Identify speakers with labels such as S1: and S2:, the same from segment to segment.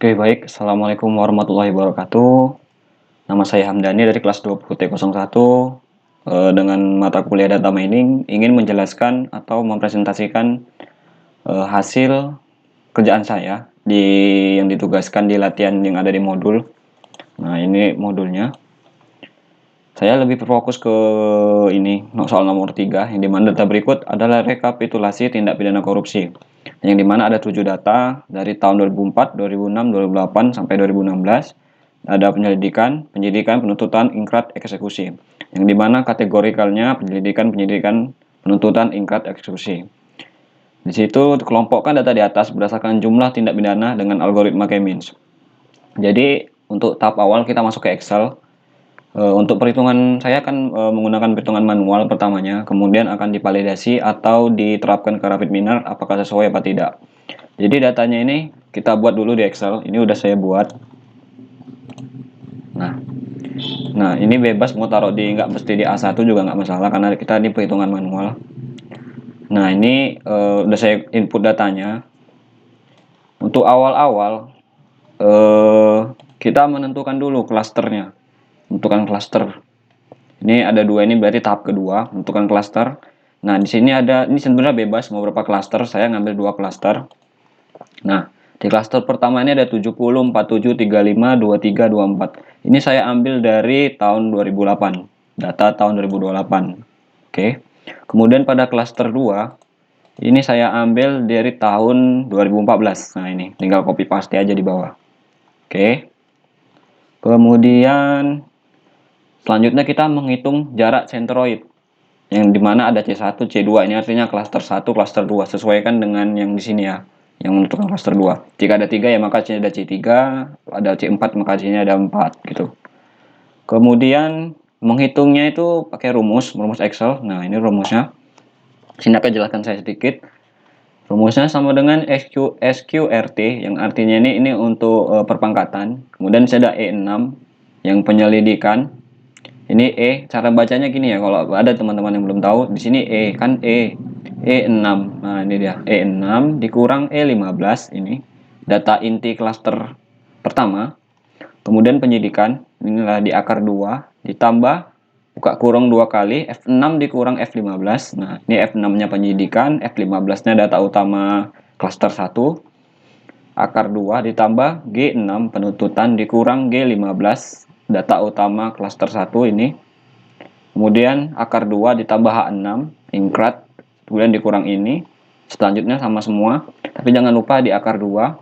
S1: Oke, baik. Assalamualaikum warahmatullahi wabarakatuh. Nama saya Hamdani dari kelas 20T01, dengan mata kuliah Data Mining, ingin menjelaskan atau mempresentasikan hasil kerjaan saya yang ditugaskan di latihan yang ada di modul. Nah, ini modulnya. Saya lebih berfokus ke ini, soal nomor 3, yang dimana data berikut adalah rekapitulasi tindak pidana korupsi. Yang dimana ada 7 data dari tahun 2004, 2006, 2008, sampai 2016. Ada penyelidikan, penyidikan, penuntutan, ingkrah, eksekusi. Yang dimana kategorikalnya penyelidikan, penuntutan, ingkrah, eksekusi. Di situ kelompokkan data di atas berdasarkan jumlah tindak pidana dengan algoritma K-means. Jadi untuk tahap awal kita masuk ke Excel. Untuk perhitungan saya akan menggunakan perhitungan manual pertamanya, kemudian akan divalidasi atau diterapkan ke RapidMiner apakah sesuai apa tidak. Jadi datanya ini kita buat dulu di Excel. Ini udah saya buat. Nah ini bebas mau taruh di, nggak mesti di A1 juga nggak masalah karena kita ini perhitungan manual. Nah ini udah saya input datanya. Untuk awal-awal kita menentukan dulu klasternya. Menentukan klaster. Ini ada dua, ini berarti tahap kedua, menentukan klaster. Nah, di sini ada, ini sebenarnya bebas mau berapa klaster, saya ngambil 2 klaster. Nah, di klaster pertama ini ada 70, 47, 35, 23, 24. Ini saya ambil dari tahun 2008, data tahun 2028. Oke. Kemudian pada klaster 2, ini saya ambil dari tahun 2014. Nah, ini tinggal copy paste aja di bawah. Oke. Kemudian selanjutnya kita menghitung jarak sentroid, yang dimana ada C1, C2, ini artinya klaster 1, klaster 2, sesuaikan dengan yang di sini ya, yang menentukan klaster 2. Jika ada 3 ya maka C ada C3, ada C4 maka C nya ada 4 gitu. Kemudian menghitungnya itu pakai rumus Excel. Nah ini rumusnya, sini akan jelaskan saya sedikit. Rumusnya sama dengan SQRT, yang artinya ini untuk perpangkatan. Kemudian saya ada E6 yang penyelidikan. Ini cara bacanya gini ya, kalau ada teman-teman yang belum tahu, di sini kan E6. Nah, ini dia E6 dikurang E15, ini data inti klaster pertama. Kemudian penyidikan, inilah di akar 2 ditambah buka kurung 2 kali F6 dikurang F15. Nah, ini F6-nya penyidikan, F15-nya data utama klaster 1. Akar 2 ditambah G6 penuntutan dikurang G15 data utama klaster 1 ini. Kemudian akar 2 ditambah H6 ingkrah, kemudian dikurang ini. Selanjutnya sama semua, tapi jangan lupa di akar 2.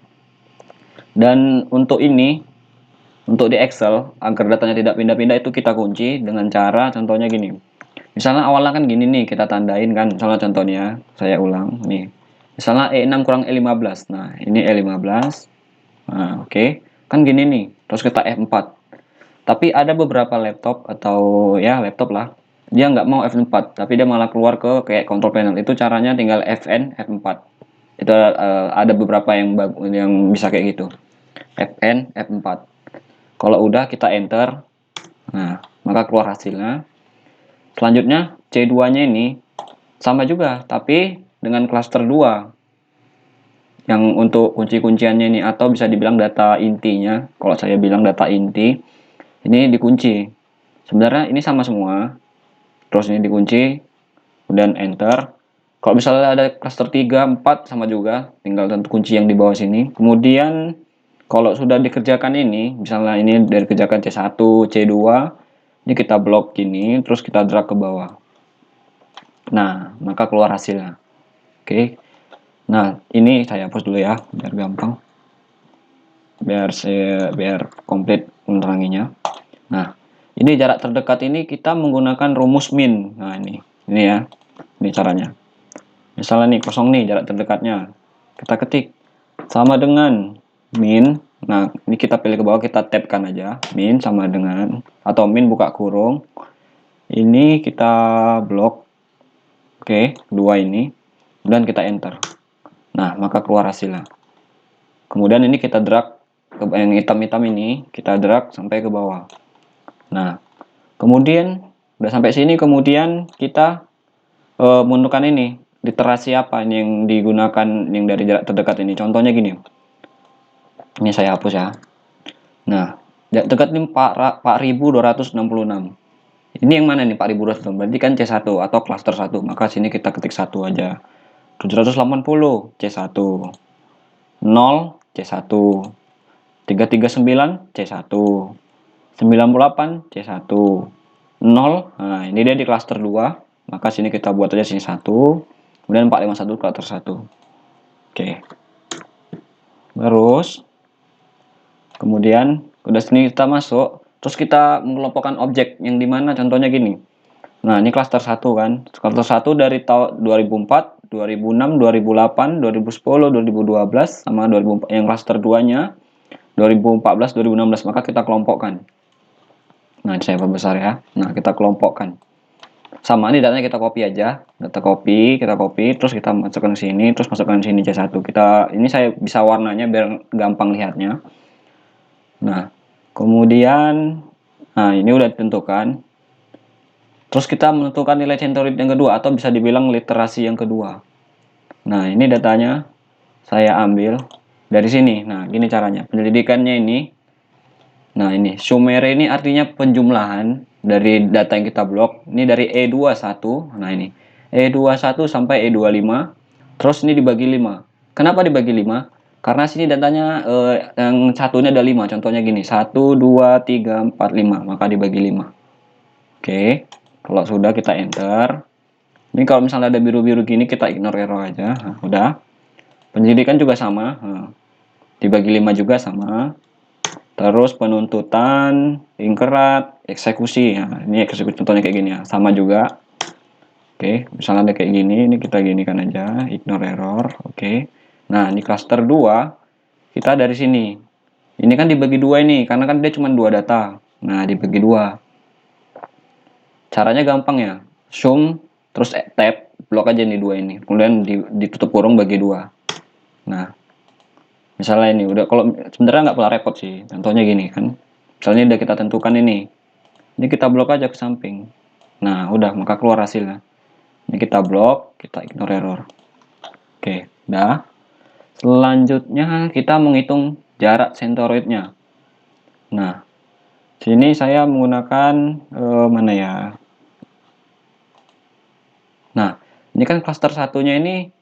S1: Dan untuk ini, untuk di Excel, agar datanya tidak pindah-pindah itu kita kunci dengan cara contohnya gini. Misalnya awalnya kan gini nih, kita tandain kan, misalnya contohnya, saya ulang nih. Misalnya E6 kurang E15, nah ini E15. Nah oke, kan gini nih, terus kita F4. Tapi ada beberapa laptop atau ya laptop lah, dia nggak mau F4, tapi dia malah keluar ke kayak control panel. Itu caranya tinggal Fn F4. Itu ada beberapa yang bisa kayak gitu. Fn F4. Kalau udah kita enter, nah maka keluar hasilnya. Selanjutnya C2-nya ini sama juga, tapi dengan klaster 2. Yang untuk kunci-kunciannya ini, atau bisa dibilang data intinya, kalau saya bilang data inti, ini dikunci. Sebenarnya ini sama semua. Terus ini dikunci, kemudian enter. Kalau misalnya ada cluster 3, 4 sama juga, tinggal tentu kunci yang di bawah sini. Kemudian kalau sudah dikerjakan ini, misalnya ini dari kerjakan C1, C2, ini kita blok gini, terus kita drag ke bawah. Nah, maka keluar hasilnya. Oke. Nah, ini saya hapus dulu ya, biar gampang. Biar komplit meneranginya. Nah, ini jarak terdekat ini kita menggunakan rumus min. Nah, ini ya. Ini caranya. Misalnya nih kosong nih jarak terdekatnya. Kita ketik sama dengan min. Nah, ini kita pilih ke bawah, kita tabkan aja. Min sama dengan, atau min buka kurung. Ini kita blok. Oke, dua ini. Dan kita enter. Nah, maka keluar hasilnya. Kemudian ini kita drag ke yang hitam-hitam ini, kita drag sampai ke bawah. Nah, kemudian udah sampai sini, kemudian kita menentukan ini literasi apa ini yang digunakan yang dari jarak terdekat ini. Contohnya gini. Ini saya hapus ya. Nah, dekat nih 4266. Ini yang mana nih 4266? Berarti kan C1 atau klaster 1. Maka sini kita ketik 1 aja. 780 C1. 0 C1. 339 C1. 98 C1. 0. Nah, ini dia di klaster 2. Maka sini kita buat aja sini 1. Kemudian 451 klaster 1. Oke. Terus kemudian udah sini kita masuk, terus kita mengelompokkan objek yang dimana contohnya gini. Nah, ini klaster 1 kan. Klaster 1 dari tahun 2004, 2006, 2008, 2010, 2012 sama 2004. Yang klaster 2-nya 2014, 2016. Maka kita kelompokkan. Nah, saya perbesar ya. Nah, kita kelompokkan. Sama, ini datanya kita copy aja. Data copy, kita copy, terus kita masukkan ke sini, terus masukkan sini C1. Ini saya bisa warnanya biar gampang lihatnya. Nah, kemudian ini udah ditentukan. Terus kita menentukan nilai centroid yang kedua atau bisa dibilang literasi yang kedua. Nah, ini datanya saya ambil dari sini. Nah, gini caranya. Penyelidikannya ini. Nah, ini summary ini artinya penjumlahan dari data yang kita blok. Ini dari E21. Nah, ini E21 sampai E25. Terus ini dibagi 5. Kenapa dibagi 5? Karena sini datanya yang satunya ada 5. Contohnya gini. 1, 2, 3, 4, 5. Maka dibagi 5. Oke. Kalau sudah kita enter. Ini kalau misalnya ada biru-biru gini kita ignore error aja. Nah, udah. Penyelidikan juga sama. Nah, dibagi 5 juga sama. Terus penuntutan, ingkerat, eksekusi. Nah, ini eksekusi contohnya kayak gini ya. Sama juga. Oke, misalnya ada kayak gini, ini kita ginikan aja, ignore error. Oke. Nah, ini cluster 2 kita dari sini. Ini kan dibagi 2 ini karena kan dia cuma 2 data. Nah, dibagi 2. Caranya gampang ya. Sum terus tab, blok aja nih 2 ini. Kemudian ditutup kurung bagi 2. Nah, misalnya ini udah, kalau sebenarnya nggak perlu repot sih. Contohnya gini kan. Misalnya udah kita tentukan ini. Ini kita blok aja ke samping. Nah, udah maka keluar hasilnya. Ini kita blok, kita ignore error. Oke, udah. Selanjutnya kita menghitung jarak centroidnya. Nah, sini saya menggunakan mana ya? Nah, ini kan klaster satunya ini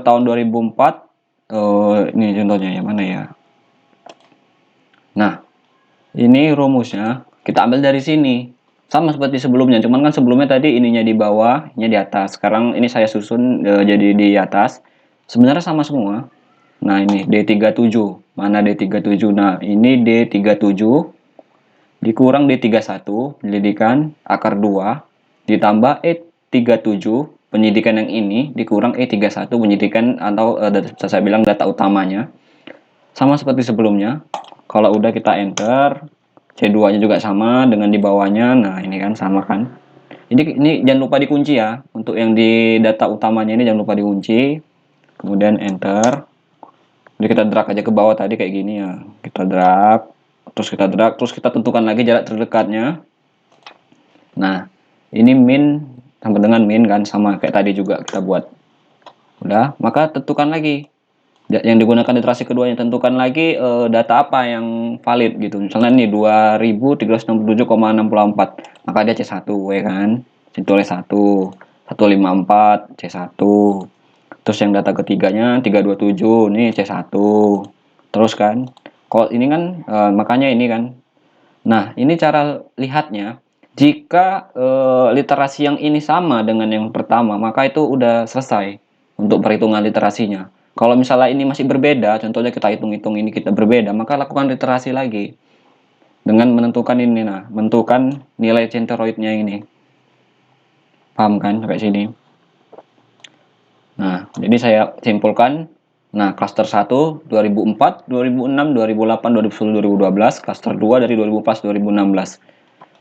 S1: tahun 2004. Ini contohnya yang mana ya? Nah, ini rumusnya kita ambil dari sini. Sama seperti sebelumnya, cuman kan sebelumnya tadi ininya di bawah, ininya di atas. Sekarang ini saya susun jadi di atas. Sebenarnya sama semua. Nah, ini D37. Mana D37? Nah, ini D37 dikurang D31 penyidikan akar 2 ditambah E37 penyidikan yang ini dikurang E31 penyidikan atau saya bilang data utamanya. Sama seperti sebelumnya. Kalau udah kita enter, C2-nya juga sama dengan di bawahnya. Nah, ini kan sama kan. Ini jangan lupa dikunci ya. Untuk yang di data utamanya ini jangan lupa dikunci. Kemudian enter. Jadi kita drag aja ke bawah tadi kayak gini ya. Kita drag, terus kita tentukan lagi jarak terdekatnya. Nah, ini min sama dengan min kan, sama kayak tadi juga kita buat. Udah, maka tentukan lagi yang digunakan literasi keduanya, tentukan lagi data apa yang valid gitu. Misalnya nih 2367,64, maka dia C1 ya kan, ditulis 154 C1. Terus yang data ketiganya 327 nih C1. Terus kan kalau ini kan makanya ini kan. Nah, ini cara lihatnya. Jika literasi yang ini sama dengan yang pertama, maka itu udah selesai untuk perhitungan literasinya. Kalau misalnya ini masih berbeda, contohnya kita hitung-hitung ini kita berbeda, maka lakukan literasi lagi dengan menentukan ini, nah, menentukan nilai centroidnya ini. Paham kan sampai sini? Nah, jadi saya simpulkan. Nah, cluster 1 2004, 2006, 2008, 2010, 2012, cluster 2 dari 2004, 2016.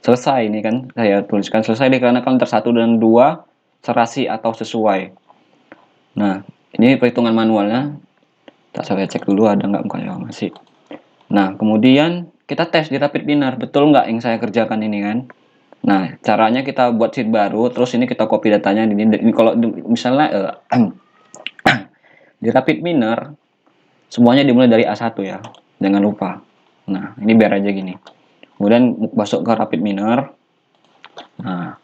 S1: Selesai ini kan saya tuliskan selesai dikarenakan cluster 1 dan 2 serasi atau sesuai. Nah, ini perhitungan manualnya. Saya cek dulu ada nggak mukanya masih. Nah, kemudian kita tes di Rapid Binary, betul nggak yang saya kerjakan ini kan? Nah, caranya kita buat sheet baru, terus ini kita copy datanya. Ini kalau misalnya di Rapid Binary semuanya dimulai dari A1 ya. jangan lupa. Nah, ini biar aja gini. Kemudian masuk ke rapid miner. Nah,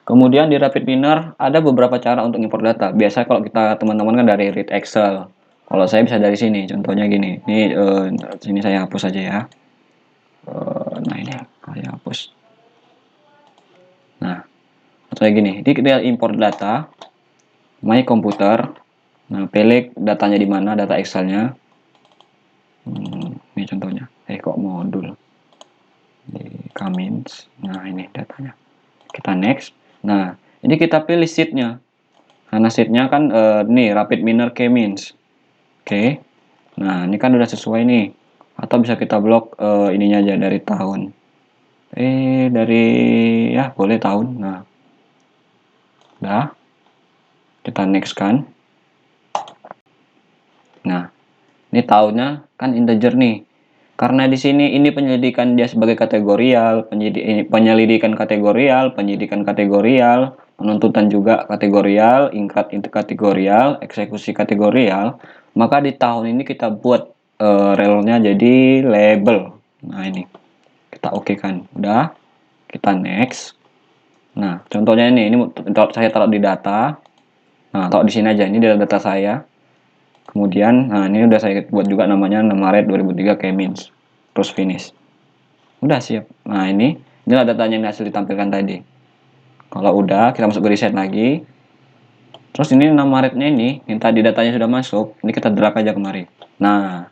S1: kemudian di rapid miner ada beberapa cara untuk import data. Biasa kalau kita teman-teman kan dari read Excel. Kalau saya bisa dari sini. Contohnya gini. Ini sini saya hapus aja ya. Nah, ini saya hapus. Nah, contohnya gini. Ini kita import data. My komputer. Nah, pilih datanya di mana, data Excelnya. Ini contohnya. Kok modul. Di Cummins. Nah, ini datanya. Kita next. Nah, ini kita pilih sheetnya. Karena sheetnya kan nih rapid miner Cummins. Oke. Nah, ini kan udah sesuai nih. Atau bisa kita blok ininya aja dari tahun. Dari ya boleh tahun. Nah, udah. Kita next kan. Nah, ini tahunnya kan integer nih. Karena di sini ini penyelidikan dia sebagai kategorial, penyelidikan kategorial, penyidikan kategorial, penuntutan juga kategorial, ingkrat kategorial, eksekusi kategorial, maka di tahun ini kita buat relnya jadi label. Nah, ini kita oke kan. Udah. Kita next. Nah, contohnya ini saya taruh di data. Nah, taruh di sini aja. Ini data saya. Kemudian, nah ini udah saya buat juga namanya 6 Maret 2003 Cummins. Terus finish. Udah siap. Nah, inilah datanya yang hasil ditampilkan tadi. Kalau udah, kita masuk ke reset lagi. Terus ini 6 Maretnya ini, yang tadi datanya sudah masuk, ini kita drag aja kemari. Nah,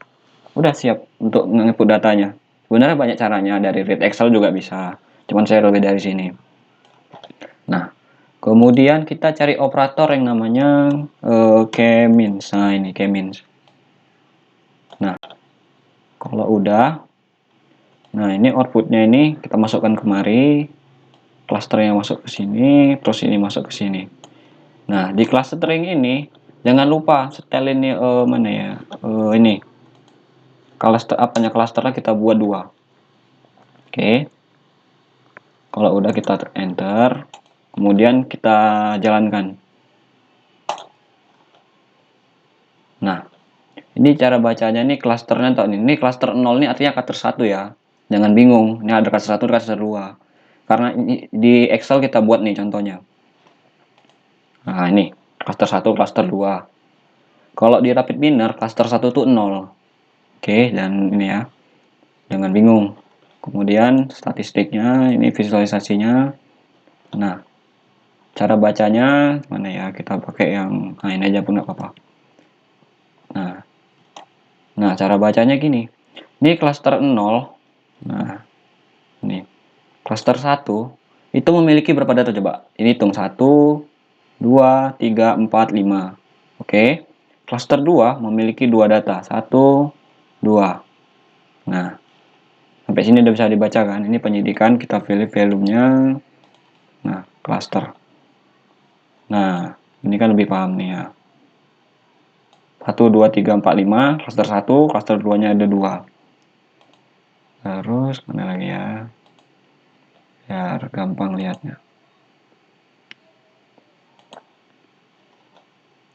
S1: udah siap untuk nge-input datanya. Sebenarnya banyak caranya, dari read Excel juga bisa. Cuman saya lebih dari sini. Nah, kemudian kita cari operator yang namanya Cummins. Nah, ini Cummins. Nah, kalau udah, nah ini outputnya ini kita masukkan kemari, clusternya masuk ke sini, terus ini masuk ke sini. Nah, di clustering ini jangan lupa setel ini mana ya? Ini cluster apanya, clusternya kita buat 2. Oke. Kalau udah kita enter, kemudian kita jalankan. Nah, ini cara bacanya nih clusternya nih. Ini cluster 0 ini artinya cluster 1 ya. Jangan bingung, ini ada cluster 1, cluster 2. Karena ini, di Excel kita buat nih contohnya. Nah, ini cluster 1, cluster 2. Kalau di rapid miner cluster 1 itu 0. Oke, dan ini ya. Jangan bingung. Kemudian statistiknya, ini visualisasinya. Nah, cara bacanya mana ya? Kita pakai yang ini aja pun nggak apa-apa. Nah, cara bacanya gini. Ini cluster 0. Nah, ini cluster 1 itu memiliki berapa data coba? Ini hitung 1, 2, 3, 4, 5. Oke. Cluster 2 memiliki 2 data. 1, 2. Nah, sampai sini udah bisa dibaca kan? Ini penyidikan, kita pilih volume-nya. Nah, cluster. Nah, ini kan lebih paham nih ya. 1, 2, 3, 4, 5. Cluster 1, cluster 2-nya ada 2. Terus, mana lagi ya? Biar gampang lihatnya.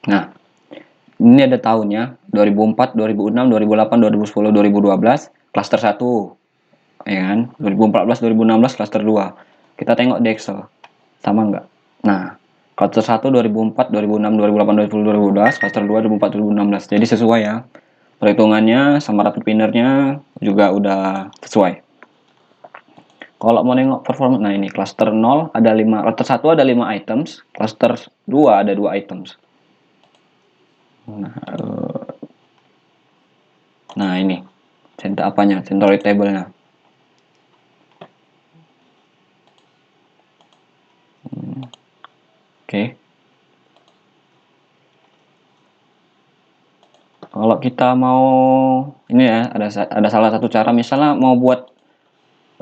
S1: Nah, ini ada tahunnya 2004, 2006, 2008, 2010, 2012, cluster 1. Ya kan? 2014, 2016 cluster 2. Kita tengok di Excel. Sama enggak? Nah, cluster 1 2004, 2006, 2008, 2010, 2012, cluster 2 2004, 2016. Jadi sesuai ya. Perhitungannya sama rapid minernya juga udah sesuai. Kalau mau nengok performa, nah ini cluster 0 ada 5, cluster 1 ada 5 items, cluster 2 ada 2 items. Nah ini center apanya, centroid table-nya. Oke. Kalau kita mau ini ya, ada salah satu cara, misalnya mau buat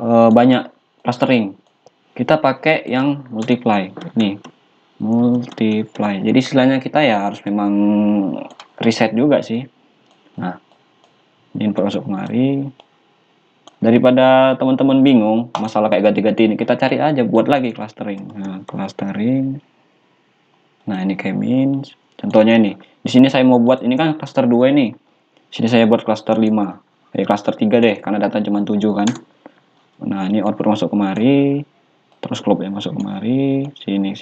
S1: banyak clustering, kita pakai yang multiply. Nih, multiply. Jadi istilahnya kita ya harus memang reset juga sih. Nah, ini input masuk kemari. Daripada teman-teman bingung masalah kayak ganti-ganti ini, kita cari aja buat lagi clustering. Nah, clustering. Nah, ini Cummins. Contohnya ini. Di sini saya mau buat ini kan cluster 2 ini. Sini saya buat cluster 5. cluster 3 deh, karena data cuma 7 kan. Nah, ini output masuk kemari, terus globe yang masuk kemari, sini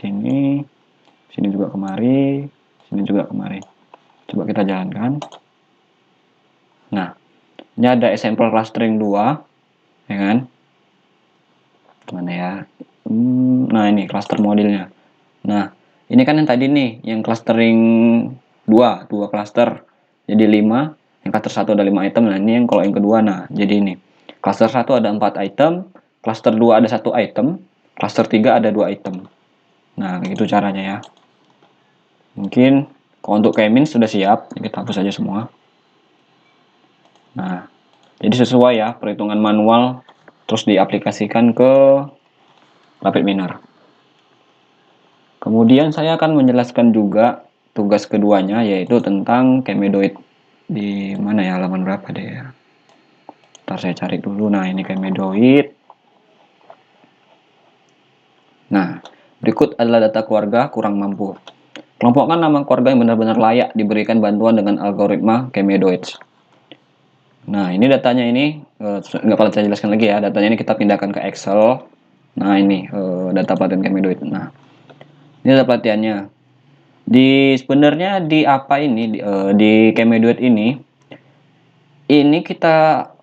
S1: juga kemari, sini juga kemari. Coba kita jalankan. Nah, ini ada example clustering 2, ya kan? Mana ya? Nah, ini cluster modelnya. Nah, ini kan yang tadi nih, yang clustering 2 cluster. Jadi 5, yang cluster 1 ada 5 item. Nah, ini yang kalau yang kedua, nah, jadi ini. Cluster 1 ada 4 item, cluster 2 ada 1 item, cluster 3 ada 2 item. Nah, gitu caranya ya. Mungkin kalau untuk k-min sudah siap, kita hapus aja semua. Nah, jadi sesuai ya perhitungan manual terus diaplikasikan ke Rapid Miner. Kemudian saya akan menjelaskan juga tugas keduanya, yaitu tentang Kemedoid. Di mana ya, halaman berapa deh ya? Ntar saya cari dulu. Nah, ini Kemedoid. Nah, berikut adalah data keluarga kurang mampu. Kelompokkan nama keluarga yang benar-benar layak diberikan bantuan dengan algoritma Kemedoid. Nah, ini datanya ini nggak perlu saya jelaskan lagi ya. Datanya ini kita pindahkan ke Excel. Nah, ini data pelatihan Kemedoid. Nah, ini data pelatihannya. Sebenarnya di apa ini di Kemedoid ini kita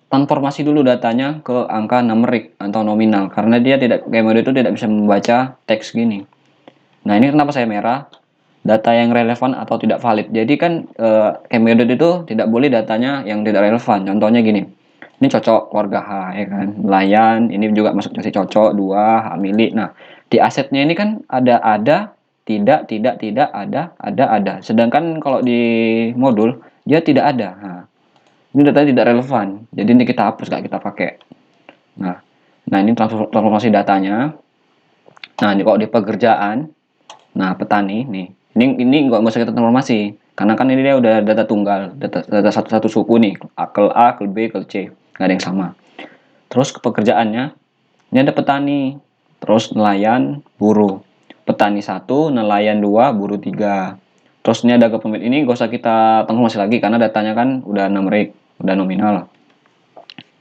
S1: transformasi dulu datanya ke angka numerik atau nominal, karena dia Kemedoid itu tidak bisa membaca teks gini. Nah, ini kenapa saya merah? Data yang relevan atau tidak valid. Jadi kan Kemedoid itu tidak boleh datanya yang tidak relevan. Contohnya gini. Ini cocok keluarga H ya kan. Nelayan, ini juga masuk masih cocok 2 H milik. Nah, di asetnya ini kan ada, tidak, ada. Sedangkan kalau di modul dia tidak ada. Nah, ini data tidak relevan. Jadi ini kita hapus, gak kita pakai. Nah, ini transformasi datanya. Nah, ini kalau di pekerjaan, nah petani nih, ini nggak usah kita transformasi, karena kan ini dia udah data tunggal, data satu suku nih, kel A, kel B, kel C, nggak ada yang sama. Terus ke pekerjaannya, ini ada petani, terus nelayan, buruh. Petani 1, nelayan 2, buruh 3. Terus ini ada kepemilikan, ini nggak usah kita transformasi lagi karena datanya kan udah numerik, udah nominal.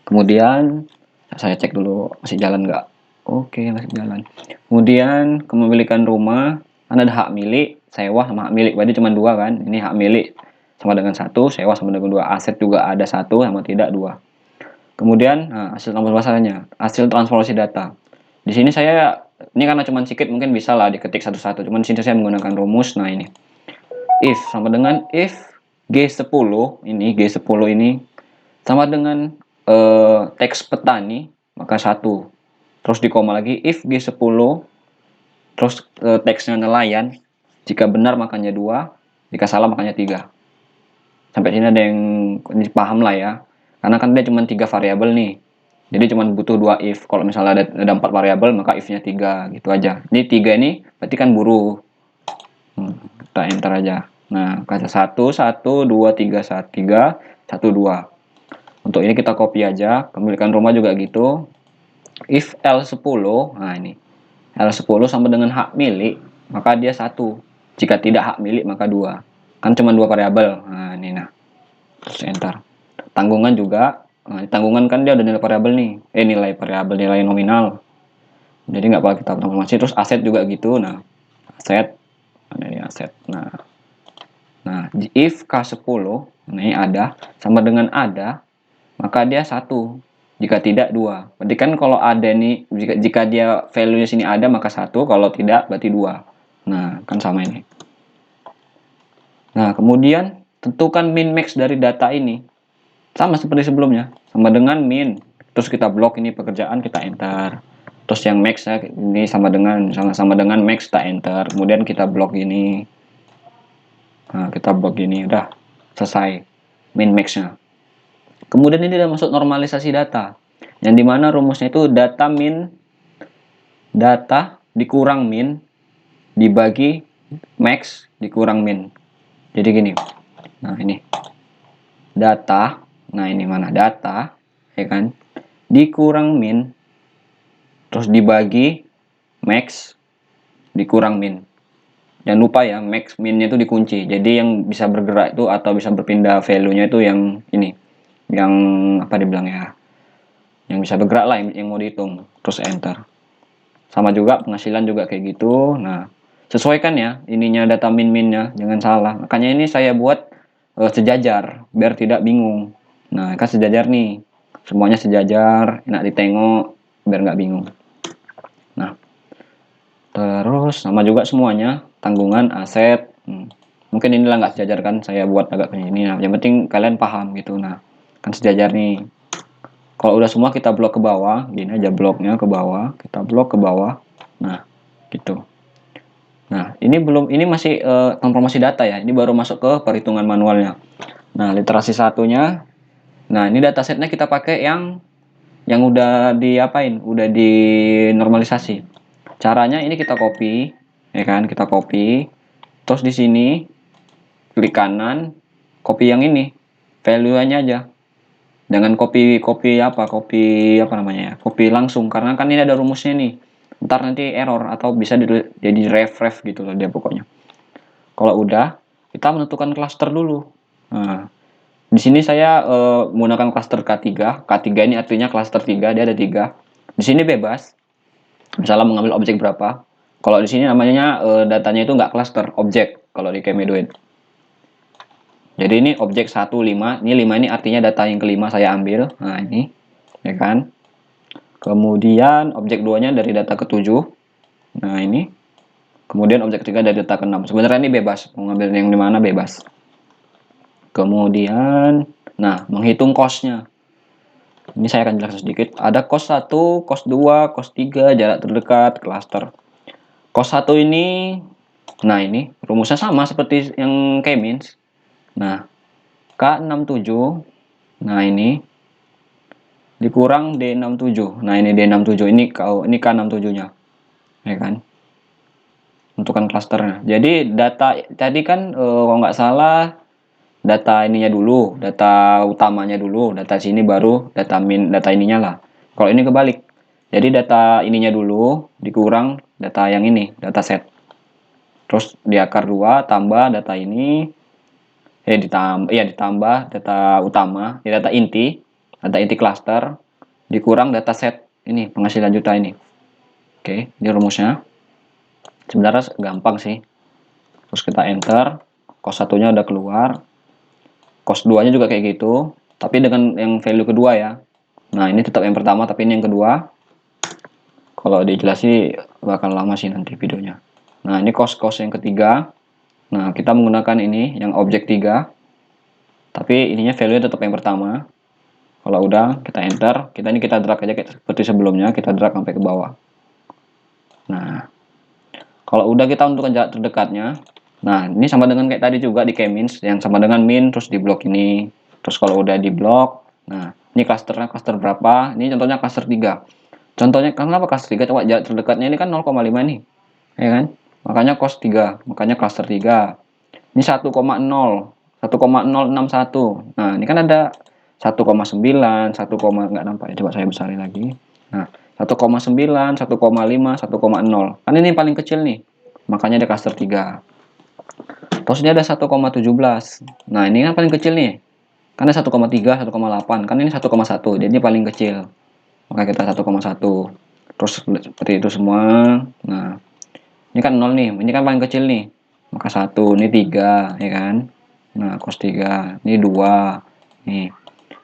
S1: Kemudian saya cek dulu masih jalan nggak? Oke, masih jalan. Kemudian kepemilikan rumah, kan ada hak milik, sewa sama hak milik. Berarti cuma 2 kan? Ini hak milik sama dengan 1, sewa sama dengan 2. Aset juga ada 1 sama tidak 2. Kemudian hasil transformasinya, hasil transformasi data. Di sini saya ini karena cuma sedikit mungkin bisa lah diketik satu-satu. Cuman di sini saya menggunakan rumus. Nah, ini if sama dengan if G10 ini sama dengan teks petani maka 1. Terus di koma lagi if G10 terus teksnya nelayan, jika benar makanya 2, jika salah makanya 3. Sampai sini ada yang paham lah ya, karena kan dia cuma 3 variabel nih, jadi cuma butuh 2 if. Kalau misalnya ada 4 variabel maka if nya 3 gitu aja. Ini 3 ini berarti kan buruh. Kita enter aja. Nah, kaca 1 1 2 3 1 3 1 2. Untuk ini kita copy aja. Kepemilikan rumah juga gitu. If L10, nah ini L10 sama dengan hak milik, maka dia 1. Jika tidak hak milik maka 2. Kan cuma 2 variabel. Nah, ini terus enter. Tanggungan juga. Nah, tanggungan kan dia udah nilai variabel nih. Nilai nominal. Jadi nggak bakal kita transformasi. Terus aset juga gitu. Nah, aset. Ini aset. Nah, if K10, ini ada sama dengan ada, maka dia 1. Jika tidak 2. Berarti kan kalau ada nih, jika dia value-nya sini ada maka 1, kalau tidak berarti 2. Nah, kan sama ini. Nah, kemudian tentukan min max dari data ini. Sama seperti sebelumnya, sama dengan min. Terus kita blok ini pekerjaan, kita enter. Terus yang max ya, ini sama dengan max, kita enter. Kemudian kita blok ini. Nah, kita blok ini, udah selesai min max-nya. Kemudian ini udah masuk normalisasi data, yang dimana rumusnya itu data dikurang min dibagi max dikurang min. Jadi gini, nah ini data, nah ini mana data, ya kan, dikurang min terus dibagi max dikurang min. Jangan lupa ya, max minnya itu dikunci, jadi yang bisa bergerak itu atau bisa berpindah value-nya itu yang ini. yang apa dibilang ya, yang bisa bergerak lah yang mau dihitung, terus enter. Sama juga penghasilan juga kayak gitu. Nah, sesuaikan ya ininya data min-minnya, jangan salah. Makanya ini saya buat sejajar biar tidak bingung. Nah, kan sejajar nih. Semuanya sejajar, enak ditengok biar nggak bingung. Nah, terus sama juga semuanya, tanggungan, aset. Mungkin inilah nggak sejajar kan, saya buat agak kayak ini. Nah, yang penting kalian paham gitu. Nah, kan sejajar nih. Kalau udah semua kita blok ke bawah, gini aja bloknya ke bawah, kita blok ke bawah. Nah, gitu. Nah, ini masih transformasi data ya. Ini baru masuk ke perhitungan manualnya. Nah, literasi satunya. Nah, ini datasetnya kita pakai yang udah diapain, udah dinormalisasi. Caranya ini kita copy, ya kan? Kita copy. Terus di sini klik kanan, copy yang ini, value-nya aja. Jangan copy apa namanya ya? Copy langsung karena kan ini ada rumusnya nih. Ntar nanti error atau bisa jadi ref gitu loh dia pokoknya. Kalau udah, kita menentukan cluster dulu. Nah, di sini saya menggunakan cluster K3. K3 ini artinya cluster 3, dia ada 3. Di sini bebas. Misalnya mengambil objek berapa. Kalau di sini namanya datanya itu nggak cluster, objek kalau di Kemedoid. Jadi ini objek 1, 5. Ini 5 ini artinya data yang kelima saya ambil. Nah, ini. Ya kan? Kemudian objek 2-nya dari data ke-7. Nah, ini. Kemudian objek 3 dari data ke-6. Sebenarnya ini bebas. Mau ngambil yang dimana bebas. Kemudian, nah, menghitung cost-nya. Ini saya akan jelaskan sedikit. Ada cost 1, cost 2, cost 3, jarak terdekat, cluster. Cost 1 ini, nah ini rumusnya sama seperti yang K-means. Nah, K67, nah ini dikurang D67. Nah, ini D67, ini K67-nya. Ya kan? Tentukan clusternya. Jadi data tadi kan kalau nggak salah data ininya dulu, data utamanya dulu, data sini baru data data ininya lah. Kalau ini kebalik. Jadi data ininya dulu dikurang data yang ini, data set. Terus di akar 2 tambah data ini ditambah data utama, data inti cluster dikurang data set ini penghasilan juta ini. Oke, ini rumusnya. Sebenarnya gampang sih. Terus kita enter, cost satunya udah keluar. Cost 2-nya juga kayak gitu, tapi dengan yang value kedua ya. Nah, ini tetap yang pertama tapi ini yang kedua. Kalau dijelasin bakal lama sih nanti videonya. Nah, ini cost yang ketiga. Nah, kita menggunakan ini yang objek 3. Tapi ininya value tetap yang pertama. Kalau udah kita enter, kita drag aja seperti sebelumnya, kita drag sampai ke bawah. Nah, kalau udah kita untukkan jarak terdekatnya. Nah, ini sama dengan kayak tadi juga di K-means yang sama dengan min terus di blok ini. Terus kalau udah di blok, nah, ini cluster berapa? Ini contohnya cluster 3. Contohnya kenapa cluster 3? Coba jarak terdekatnya ini kan 0,5 nih. Ya kan? Makanya cost 3, makanya cluster 3. Ini 1,061. Nah, ini kan ada 1,9, 1, nggak nampak ya. Coba saya besarin lagi. Nah, 1,9, 1,5, 1,0. Kan ini paling kecil nih. Makanya ada cluster 3. Terus ini ada 1,17. Nah, ini kan paling kecil nih. Kan ada 1,3, 1,8. Kan ini 1,1. Jadi ini paling kecil. Maka kita 1,1. Terus seperti itu semua. Nah, ini kan 0 nih. Ini kan paling kecil nih. Maka 1, ini 3, ya kan? Nah, cos 3. Ini 2. Nih.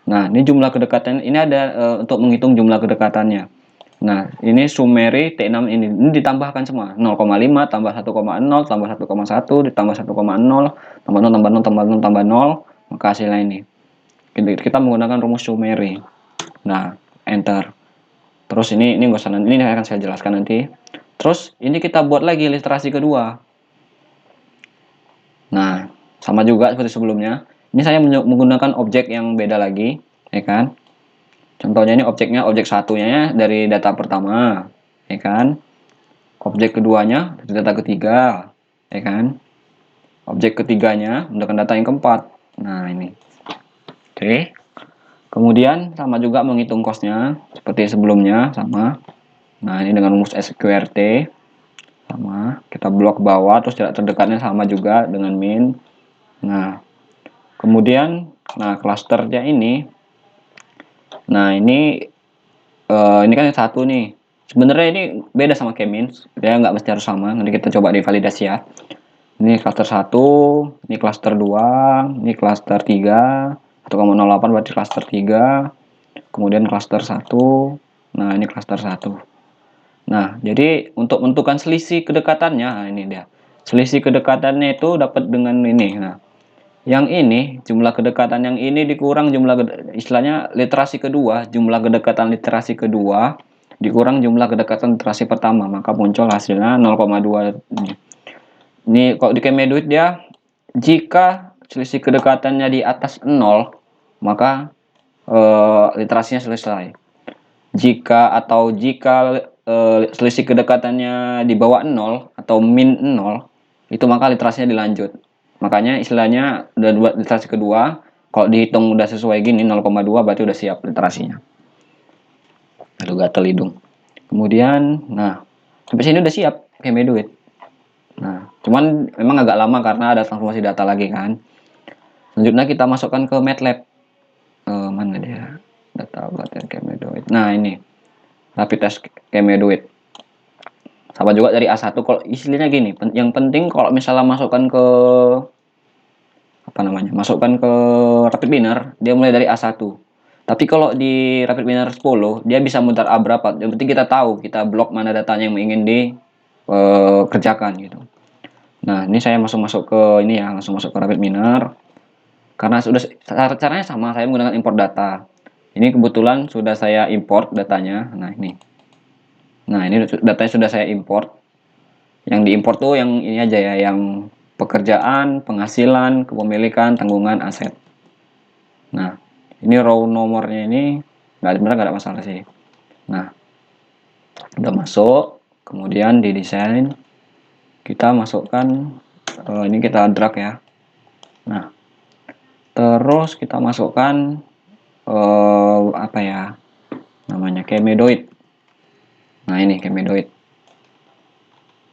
S1: Nah, ini jumlah kedekatan. Ini ada untuk menghitung jumlah kedekatannya. Nah, ini summary T6 ini ditambahkan semua. 0,5 tambah 1,0 tambah 1,1 ditambah 1,0 tambah 0 tambah 0 tambah 0 tambah 0, maka hasilnya ini. Kita menggunakan rumus summary. Nah, enter. Terus ini enggak usah, ini akan saya jelaskan nanti. Terus ini kita buat lagi ilustrasi kedua. Nah, sama juga seperti sebelumnya. Ini saya menggunakan objek yang beda lagi, ya kan? Contohnya ini objek satunya dari data pertama, ya kan? Objek keduanya dari data ketiga, ya kan? Objek ketiganya menggunakan data yang keempat. Nah, ini. Oke. Kemudian sama juga menghitung cost-nya seperti sebelumnya, sama. Nah, ini dengan rumus SQRT sama. Kita blok bawah terus jarak terdekatnya sama juga dengan min. Nah, kemudian clusternya ini Nah, ini kan yang satu nih. Sebenarnya ini beda sama K-means, dia nggak mesti harus sama. Nanti kita coba divalidasi ya. Ini klaster 1, ini klaster 2, ini klaster 3, 1,08 berarti klaster 3, kemudian klaster 1. Nah, ini klaster 1. Nah, jadi untuk menentukan selisih kedekatannya, nah ini dia. Selisih kedekatannya itu dapat dengan ini. Nah, yang ini, jumlah kedekatan yang ini dikurang istilahnya literasi kedua, jumlah kedekatan literasi kedua dikurang jumlah kedekatan literasi pertama, maka muncul hasilnya 0,2 ini. Ini kalau di Kemeduit dia, jika selisih kedekatannya di atas 0, maka literasinya selesai. Jika selisih kedekatannya di bawah 0 atau min 0, itu maka literasinya dilanjut. Makanya istilahnya udah buat literasi kedua, kalau dihitung udah sesuai gini 0,2 berarti udah siap literasinya. Aduh gatel hidung. Kemudian, nah sampai sini udah siap Kemeduit. Nah, cuman memang agak lama karena ada transformasi data lagi kan. Selanjutnya kita masukkan ke MATLAB. Mana dia? Data pelatihan Kemeduit. Nah, ini rapid test Kemeduit. Sama juga dari A1, kalau istilahnya gini, yang penting kalau misalnya masukkan ke apa namanya? Masukkan ke rapid binner, dia mulai dari A1. Tapi kalau di rapid binner 10, dia bisa mutar A berapa. Yang penting kita tahu, kita blok mana datanya yang ingin dikerjakan gitu. Nah, ini saya masuk ke ini ya, langsung masuk ke rapid binner. Karena sudah caranya sama, saya menggunakan import data. Ini kebetulan sudah saya import datanya. Nah, ini. Nah, ini datanya sudah saya import. Yang diimport tuh yang ini aja ya, yang pekerjaan, penghasilan, kepemilikan, tanggungan, aset. Nah, ini row nomornya ini sebenarnya nggak ada masalah sih. Nah, udah masuk, kemudian di desain kita masukkan ini kita drag ya. Nah, terus kita masukkan apa ya namanya, Kemedoid. Nah, ini Kemedoid.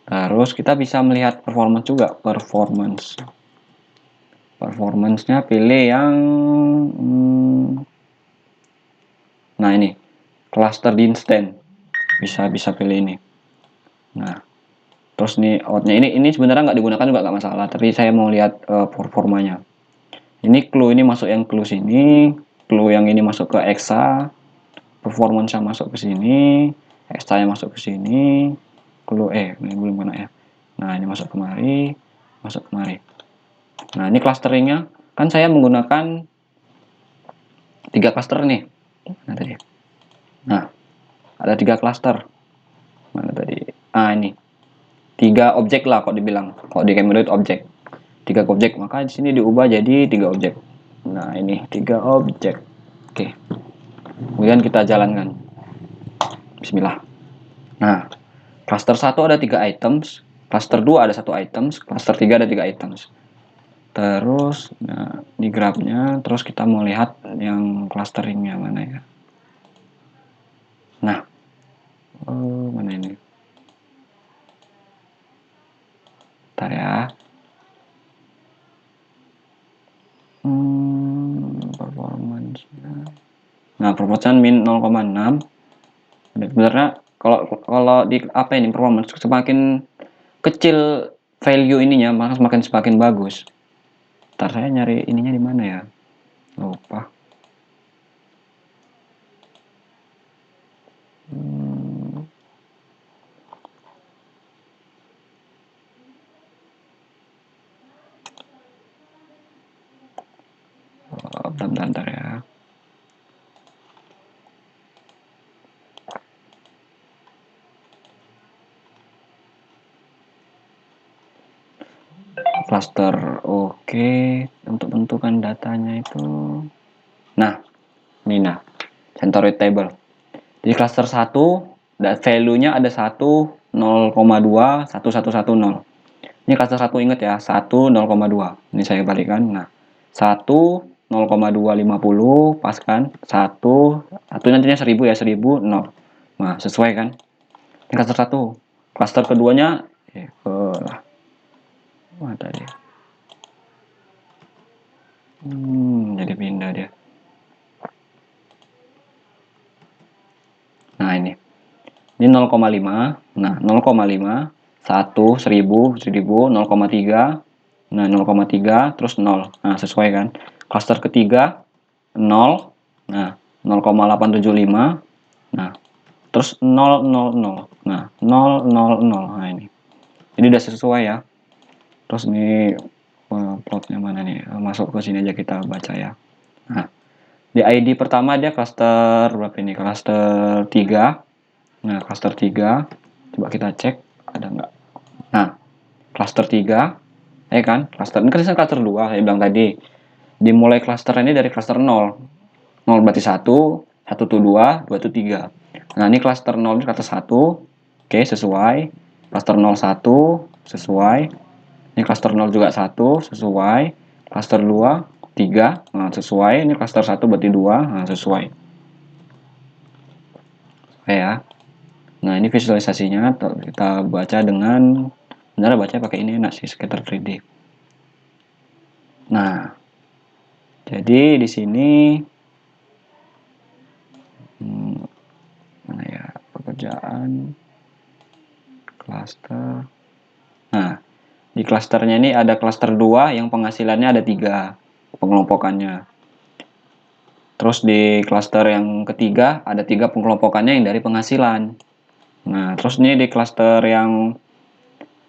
S1: Terus kita bisa melihat performance juga, performance-nya pilih yang nah ini cluster instant, bisa pilih ini. Nah, terus nih outnya ini sebenarnya nggak digunakan juga nggak masalah, tapi saya mau lihat performanya. Ini clue ini masuk yang clue sini, clue yang ini masuk ke exa, performance yang masuk ke sini, exa yang masuk ke sini, clue ini belum kena ya. Nah, ini masuk kemari, masuk kemari. Nah, ini clusteringnya kan saya menggunakan 3 cluster nih. Nah, tadi. Nah, ada 3 cluster. Mana tadi? Ini 3 objek lah kok dibilang. Kalau di Kemedoid objek. 3 objek, maka di sini diubah jadi 3 objek. Nah, ini 3 objek. Oke. Kemudian kita jalankan. Bismillah. Nah, cluster 1 ada 3 items, cluster 2 ada 1 items, cluster 3 ada 3 items. Terus, nah, ini grafnya, terus kita mau lihat yang clusteringnya mana ya. Nah, mana ini? Bentar ya. Performance-nya. Nah, performance min 0,6. Sebenarnya kalau di apa ini performance semakin kecil value ininya, maka semakin bagus. Ntar saya nyari ininya di mana ya? Lupa. Bentar ya. Cluster, oke. Untuk bentukan datanya itu. Nah, ini centroid table. Di cluster 1, value-nya ada 1, 0,2, 1, 1, 1, 0. Ini cluster 1 ingat ya, 1, 0,2. Ini saya balikkan. Nah, 1, 0,250 pas kan? 1 nantinya 1000 ya, 1000, 0. Nah, sesuai kan? Ini cluster 1. Cluster keduanya mana tadi? Jadi pindah dia. Ini 0,5. Nah, 0,5, 1, 1000, 1000, 0,3. Nah, 0,3 terus 0. Nah, sesuai kan? Klaster ketiga 0. Nah, 0,875. Nah, terus 0, 0, 0. Nah, 0, 0, 0. Nah, ini. Jadi udah sesuai ya. Terus ini plotnya mana nih? Masuk ke sini aja kita baca ya. Nah, di ID pertama dia klaster berapa ini? Klaster 3. Nah, klaster 3. Coba kita cek ada nggak. Nah, klaster 3. Kan? Klaster ini kan klaster 2 saya bilang tadi. Dimulai klaster ini dari klaster 0. 0 berarti 1, 1 itu 2, 2 itu 3. Nah, ini klaster 0 ini klaster 1. Oke, sesuai. Klaster 0 1 sesuai. Ini klaster 0 juga 1 sesuai. Klaster 2 3, nah sesuai. Ini klaster 1 berarti 2, nah sesuai. Oke ya. Nah, ini visualisasinya kita baca dengan benar, baca pakai ini enak sih, Skater 3D. Nah, jadi di sini mana ya, pekerjaan klaster. Nah, di klasternya ini ada klaster 2 yang penghasilannya ada 3 pengelompokannya. Terus di klaster yang ketiga ada 3 pengelompokannya yang dari penghasilan. Nah, terus ini di klaster yang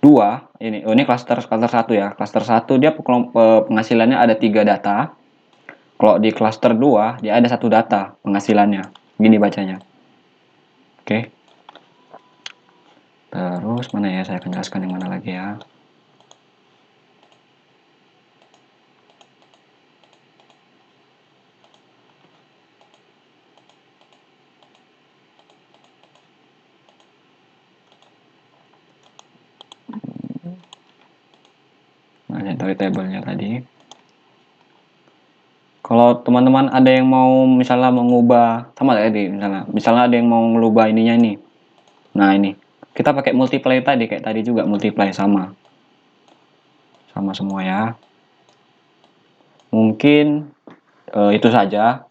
S1: 2 ini klaster 1 ya. Klaster 1 dia penghasilannya ada 3 data. Kalau di klaster 2 dia ada 1 data penghasilannya. Gini bacanya. Oke. Terus mana ya, saya akan jelaskan yang mana lagi ya. Nah, dari tabelnya tadi. Kalau teman-teman ada yang mau misalnya mengubah sama tadi, misalnya ada yang mau mengubah ininya nih. Nah, ini kita pakai multiply tadi, kayak tadi juga multiply sama semua ya. Mungkin itu saja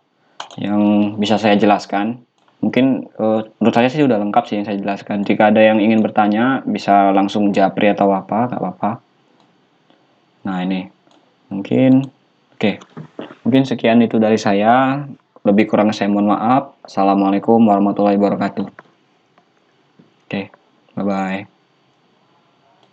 S1: yang bisa saya jelaskan. Mungkin menurut saya sih udah lengkap sih yang saya jelaskan. Jika ada yang ingin bertanya bisa langsung japri atau apa, nggak apa-apa. Nah, ini mungkin oke. Mungkin sekian itu dari saya. Lebih kurang saya mohon maaf. Assalamualaikum warahmatullahi wabarakatuh. Oke, bye-bye.